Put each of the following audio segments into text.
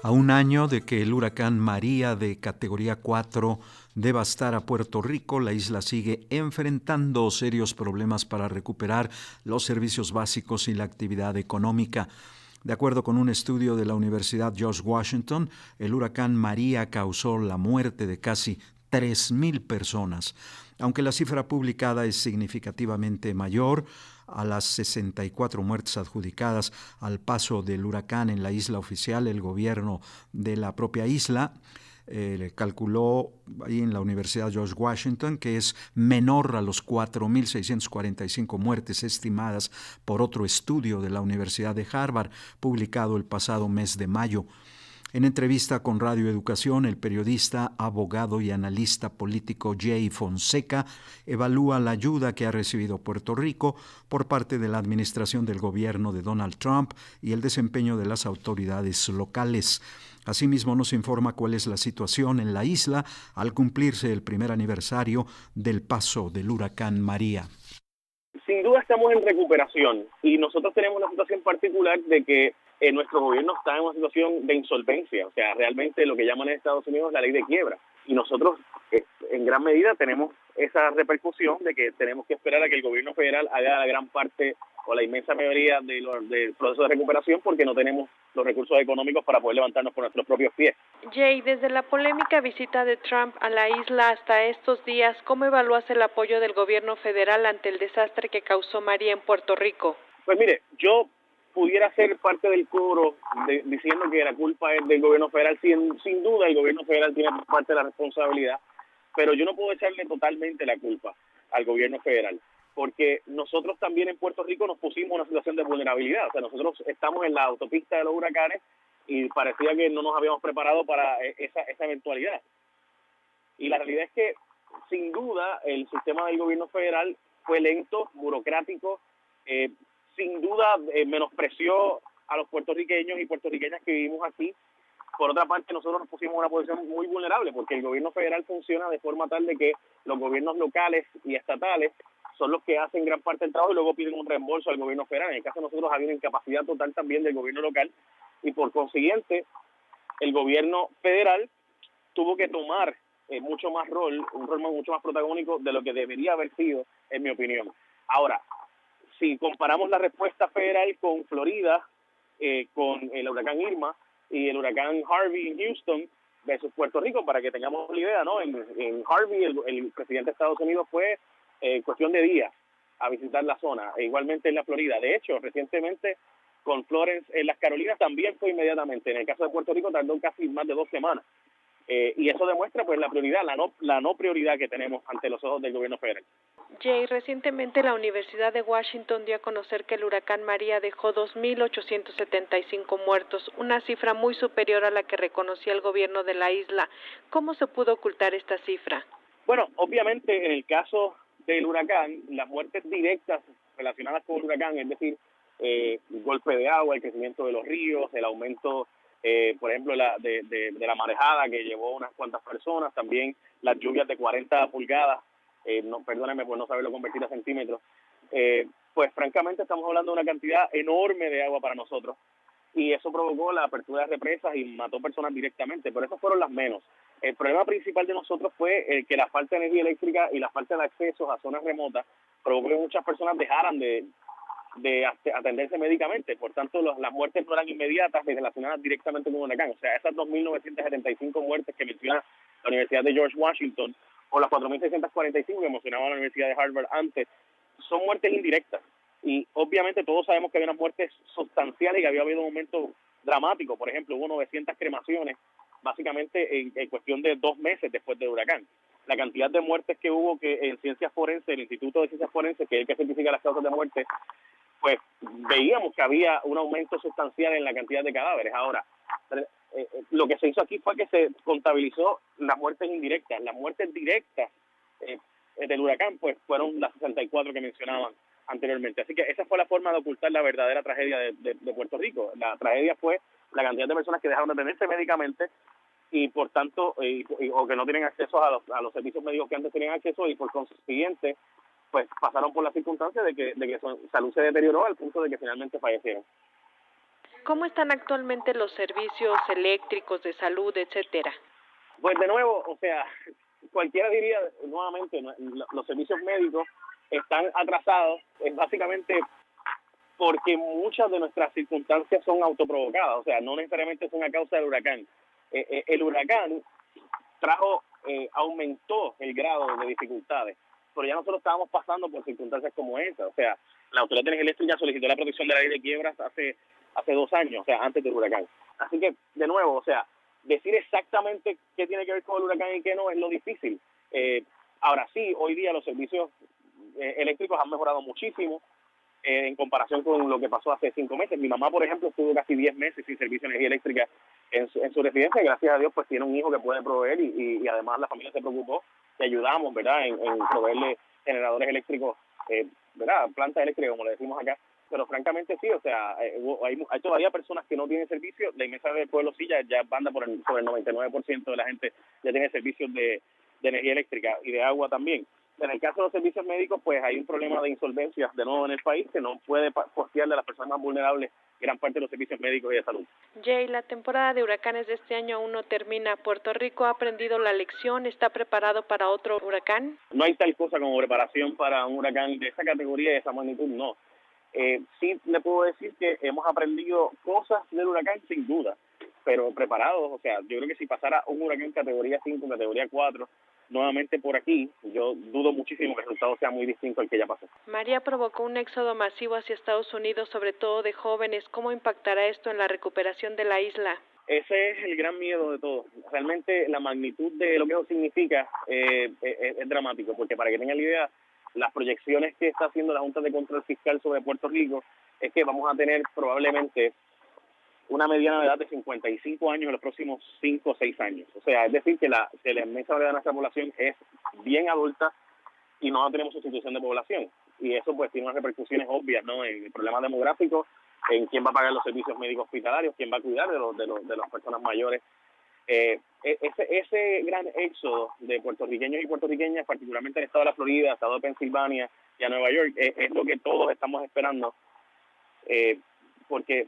A un año de que el huracán María de categoría 4 devastara Puerto Rico, la isla sigue enfrentando serios problemas para recuperar los servicios básicos y la actividad económica. De acuerdo con un estudio de la Universidad George Washington, el huracán María causó la muerte de casi 3.000 personas. Aunque la cifra publicada es significativamente mayor a las 64 muertes adjudicadas al paso del huracán en la isla oficial, el gobierno de la propia isla calculó ahí en la Universidad George Washington que es menor a los 4.645 muertes estimadas por otro estudio de la Universidad de Harvard publicado el pasado mes de mayo. En entrevista con Radio Educación, el periodista, abogado y analista político Jay Fonseca evalúa la ayuda que ha recibido Puerto Rico por parte de la administración del gobierno de Donald Trump y el desempeño de las autoridades locales. Asimismo, nos informa cuál es la situación en la isla al cumplirse el primer aniversario del paso del huracán María. Sin duda estamos en recuperación y nosotros tenemos una situación particular de que nuestro gobierno está en una situación de insolvencia, o sea, realmente lo que llaman en Estados Unidos la ley de quiebra. Y nosotros en gran medida tenemos esa repercusión de que tenemos que esperar a que el gobierno federal haga la gran parte o la inmensa mayoría del proceso de recuperación porque no tenemos los recursos económicos para poder levantarnos por nuestros propios pies. Jay, desde la polémica visita de Trump a la isla hasta estos días, ¿cómo evalúas el apoyo del gobierno federal ante el desastre que causó María en Puerto Rico? Pues mire, yo pudiera ser parte del coro diciendo que la culpa es del gobierno federal. Sin duda el gobierno federal tiene parte de la responsabilidad, pero yo no puedo echarle totalmente la culpa al gobierno federal, porque nosotros también en Puerto Rico nos pusimos en una situación de vulnerabilidad. O sea, nosotros estamos en la autopista de los huracanes y parecía que no nos habíamos preparado para esa eventualidad. Y la realidad es que, sin duda, el sistema del gobierno federal fue lento, burocrático, sin duda menospreció a los puertorriqueños y puertorriqueñas que vivimos aquí. Por otra parte, nosotros nos pusimos en una posición muy vulnerable porque el gobierno federal funciona de forma tal de que los gobiernos locales y estatales son los que hacen gran parte del trabajo y luego piden un reembolso al gobierno federal. En el caso de nosotros había una incapacidad total también del gobierno local y por consiguiente el gobierno federal tuvo que tomar mucho más un rol mucho más protagónico de lo que debería haber sido, en mi opinión. Ahora, si comparamos la respuesta federal con Florida, con el huracán Irma y el huracán Harvey en Houston versus Puerto Rico, para que tengamos una idea, ¿no? En Harvey el presidente de Estados Unidos fue cuestión de días a visitar la zona, e igualmente en la Florida. De hecho, recientemente con Florence en las Carolinas también fue inmediatamente. En el caso de Puerto Rico tardó casi más de 2 semanas. Y eso demuestra pues la prioridad, la no prioridad que tenemos ante los ojos del gobierno federal. Jay, recientemente la Universidad de Washington dio a conocer que el huracán María dejó 2.875 muertos, una cifra muy superior a la que reconocía el gobierno de la isla. ¿Cómo se pudo ocultar esta cifra? Bueno, obviamente en el caso del huracán, las muertes directas relacionadas con el huracán, es decir, el golpe de agua, el crecimiento de los ríos, el aumento, por ejemplo, de la marejada que llevó unas cuantas personas, también las lluvias de 40 pulgadas, no, perdónenme por no saberlo convertir a centímetros, pues francamente estamos hablando de una cantidad enorme de agua para nosotros y eso provocó la apertura de represas y mató personas directamente, pero esas fueron las menos. El problema principal de nosotros fue que la falta de energía eléctrica y la falta de acceso a zonas remotas provocó que muchas personas dejaran de atenderse médicamente. Por tanto, las muertes no eran inmediatas ni relacionadas directamente con un huracán. O sea, esas 2.975 muertes que menciona la Universidad de George Washington o las 4.645 que mencionaba la Universidad de Harvard antes, son muertes indirectas. Y obviamente todos sabemos que había unas muertes sustanciales y que había habido un aumento dramático. Por ejemplo, hubo 900 cremaciones básicamente en cuestión de 2 meses después del huracán. La cantidad de muertes que hubo que en ciencias forenses, el Instituto de Ciencias Forenses, que es el que certifica las causas de muerte, pues veíamos que había un aumento sustancial en la cantidad de cadáveres. Ahora, lo que se hizo aquí fue que se contabilizó las muertes indirectas. Las muertes directas del huracán pues fueron las 64 que mencionaban anteriormente. Así que esa fue la forma de ocultar la verdadera tragedia de Puerto Rico. La tragedia fue la cantidad de personas que dejaron de atenderse médicamente y por tanto, o que no tienen acceso a los servicios médicos que antes tenían acceso y por consiguiente, pues pasaron por la circunstancia de que su salud se deterioró al punto de que finalmente fallecieron. ¿Cómo están actualmente los servicios eléctricos, de salud, etcétera? Pues de nuevo, o sea, cualquiera diría nuevamente, los servicios médicos están atrasados, es básicamente porque muchas de nuestras circunstancias son autoprovocadas, o sea, no necesariamente son a causa del huracán. El huracán aumentó el grado de dificultades, pero ya nosotros estábamos pasando por circunstancias como esa, o sea, la Autoridad de Energía Eléctrica solicitó la protección de la ley de quiebras hace 2 años, o sea, antes del huracán. Así que, de nuevo, o sea, decir exactamente qué tiene que ver con el huracán y qué no es lo difícil. Ahora sí, hoy día los servicios eléctricos han mejorado muchísimo en comparación con lo que pasó hace 5 meses. Mi mamá, por ejemplo, estuvo casi 10 meses sin servicio de energía eléctrica en su residencia, y gracias a Dios pues tiene un hijo que puede proveer y además la familia se preocupó y ayudamos, ¿verdad?, en proveerle generadores eléctricos, ¿verdad?, plantas eléctricas como le decimos acá. Pero francamente sí, o sea, hay todavía personas que no tienen servicio. La inmensa del pueblo sí ya anda sobre el 99% de la gente ya tiene servicios de energía eléctrica y de agua también. En el caso de los servicios médicos, pues hay un problema de insolvencia de nuevo en el país que no puede costearle a las personas más vulnerables gran parte de los servicios médicos y de salud. Jay, la temporada de huracanes de este año aún no termina. ¿Puerto Rico ha aprendido la lección? ¿Está preparado para otro huracán? No hay tal cosa como preparación para un huracán de esa categoría y de esa magnitud, no. Sí le puedo decir que hemos aprendido cosas del huracán sin duda, pero preparados, o sea, yo creo que si pasara un huracán categoría 5, categoría 4, nuevamente por aquí, yo dudo muchísimo que el resultado sea muy distinto al que ya pasó. María provocó un éxodo masivo hacia Estados Unidos, sobre todo de jóvenes. ¿Cómo impactará esto en la recuperación de la isla? Ese es el gran miedo de todo. Realmente la magnitud de lo que eso significa es dramático, porque para que tengan la idea, las proyecciones que está haciendo la Junta de Control Fiscal sobre Puerto Rico es que vamos a tener probablemente una mediana de edad de 55 años en los próximos 5 o 6 años. O sea, es decir, que la inmensa mayoría de nuestra población es bien adulta y no tenemos sustitución de población. Y eso pues tiene unas repercusiones obvias, ¿no?, en el problema demográfico, en quién va a pagar los servicios médicos hospitalarios, quién va a cuidar de las personas mayores. Ese gran éxodo de puertorriqueños y puertorriqueñas, particularmente en el estado de la Florida, el estado de Pensilvania y a Nueva York, es lo que todos estamos esperando, porque,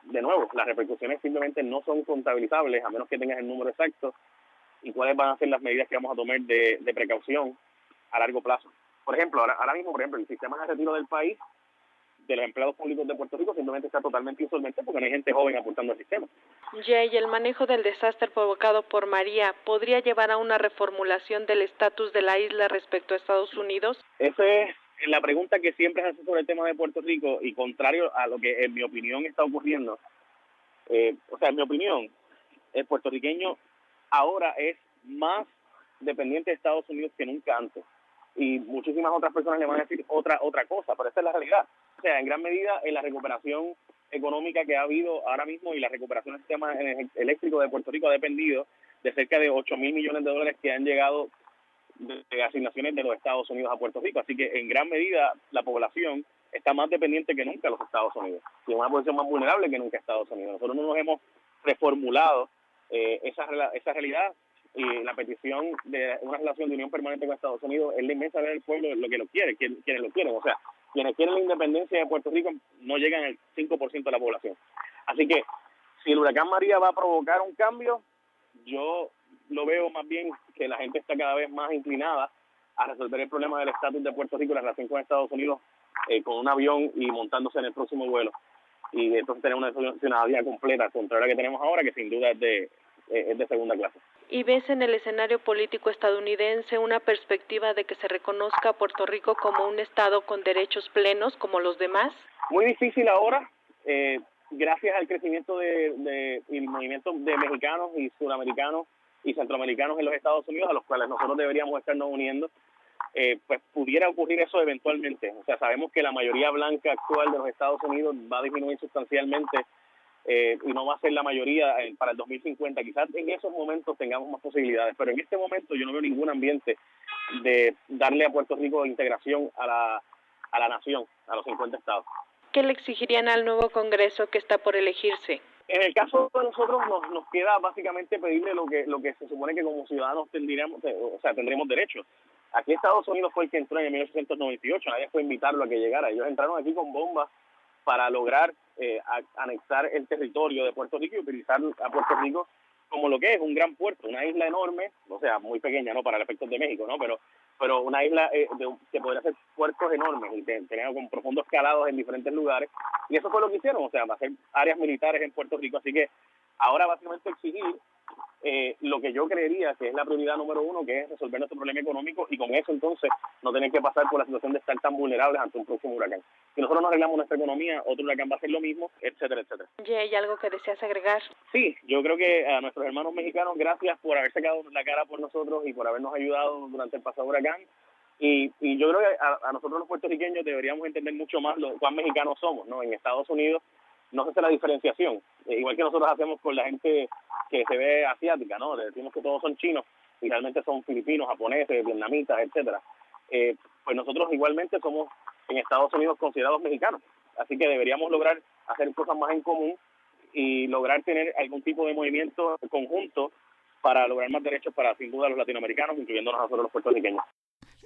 de nuevo, las repercusiones simplemente no son contabilizables a menos que tengas el número exacto y cuáles van a ser las medidas que vamos a tomar de precaución a largo plazo. Por ejemplo, ahora mismo, el sistema de retiro del país, de los empleados públicos de Puerto Rico, simplemente está totalmente insolvente porque no hay gente joven aportando al sistema. Jay, el manejo del desastre provocado por María podría llevar a una reformulación del estatus de la isla respecto a Estados Unidos. Esa es la pregunta que siempre se hace sobre el tema de Puerto Rico, y contrario a lo que en mi opinión está ocurriendo. O sea, en mi opinión, el puertorriqueño ahora es más dependiente de Estados Unidos que nunca antes. Y muchísimas otras personas le van a decir otra cosa, pero esa es la realidad. O sea, en gran medida, en la recuperación económica que ha habido ahora mismo y la recuperación del sistema eléctrico de Puerto Rico ha dependido de cerca de 8,000 millones de dólares que han llegado de asignaciones de los Estados Unidos a Puerto Rico. Así que en gran medida la población está más dependiente que nunca de los Estados Unidos y en una posición más vulnerable que nunca Estados Unidos. Nosotros no nos hemos reformulado esa realidad, y la petición de una relación de unión permanente con Estados Unidos es la inmensa mayoría del pueblo lo que lo quiere, quienes lo quieren. O sea, quienes quieren la independencia de Puerto Rico no llegan al 5% de la población. Así que si el huracán María va a provocar un cambio, yo lo veo más bien que la gente está cada vez más inclinada a resolver el problema del estatus de Puerto Rico y la relación con Estados Unidos con un avión y montándose en el próximo vuelo. Y entonces tener una ciudadanía completa, contraria a la que tenemos ahora, que sin duda es de segunda clase. ¿Y ves en el escenario político estadounidense una perspectiva de que se reconozca a Puerto Rico como un estado con derechos plenos como los demás? Muy difícil ahora, gracias al crecimiento del movimiento de mexicanos y sudamericanos y centroamericanos en los Estados Unidos, a los cuales nosotros deberíamos estarnos uniendo. Pues pudiera ocurrir eso eventualmente. O sea, sabemos que la mayoría blanca actual de los Estados Unidos va a disminuir sustancialmente y no va a ser la mayoría para el 2050. Quizás en esos momentos tengamos más posibilidades, pero en este momento yo no veo ningún ambiente de darle a Puerto Rico integración a la nación, a los 50 estados. ¿Qué le exigirían al nuevo Congreso que está por elegirse? En el caso de nosotros nos queda básicamente pedirle lo que se supone que como ciudadanos tendremos derecho. Aquí Estados Unidos fue el que entró en 1898, nadie fue a invitarlo a que llegara. Ellos entraron aquí con bombas para lograr anexar el territorio de Puerto Rico y utilizar a Puerto Rico como lo que es un gran puerto, una isla enorme, o sea, muy pequeña, ¿no?, para el efecto de México, ¿no?, pero una isla que podría ser puertos enormes y tener con profundos calados en diferentes lugares, y eso fue lo que hicieron, o sea, hacer áreas militares en Puerto Rico. Así que ahora básicamente exigir lo que yo creería que es la prioridad número uno, que es resolver nuestro problema económico, y con eso entonces no tener que pasar por la situación de estar tan vulnerables ante un próximo huracán. Si nosotros no arreglamos nuestra economía, otro huracán va a hacer lo mismo, etcétera, etcétera. ¿Y hay algo que deseas agregar? Sí, yo creo que a nuestros hermanos mexicanos, gracias por haber sacado la cara por nosotros y por habernos ayudado durante el pasado huracán. Y yo creo que a nosotros los puertorriqueños deberíamos entender mucho más cuán mexicanos somos, ¿no? En Estados Unidos no se hace la diferenciación, igual que nosotros hacemos con la gente que se ve asiática, ¿no? Le decimos que todos son chinos y realmente son filipinos, japoneses, vietnamitas, etcétera. Pues nosotros igualmente somos en Estados Unidos considerados mexicanos, así que deberíamos lograr hacer cosas más en común y lograr tener algún tipo de movimiento conjunto para lograr más derechos para, sin duda, los latinoamericanos, incluyéndonos a nosotros los puertorriqueños.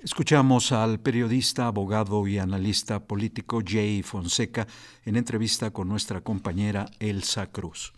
Escuchamos al periodista, abogado y analista político Jay Fonseca en entrevista con nuestra compañera Elsa Cruz.